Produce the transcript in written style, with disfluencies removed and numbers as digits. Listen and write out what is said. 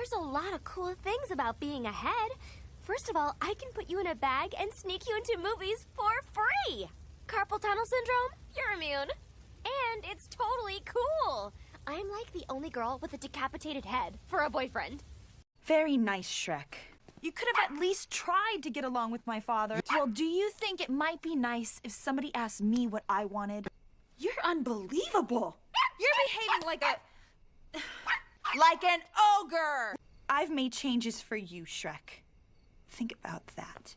There's a lot of cool things about being a head. First of all, I can put you in a bag and sneak you into movies for free. Carpal tunnel syndrome? You're immune. And it's totally cool. I'm like the only girl with a decapitated head for a boyfriend. Very nice, Shrek. You could have at least tried to get along with my father. Well, do you think it might be nice if somebody asked me what I wanted? You're unbelievable. You're behaving like a... like an ogre! I've made changes for you, Shrek. Think about that.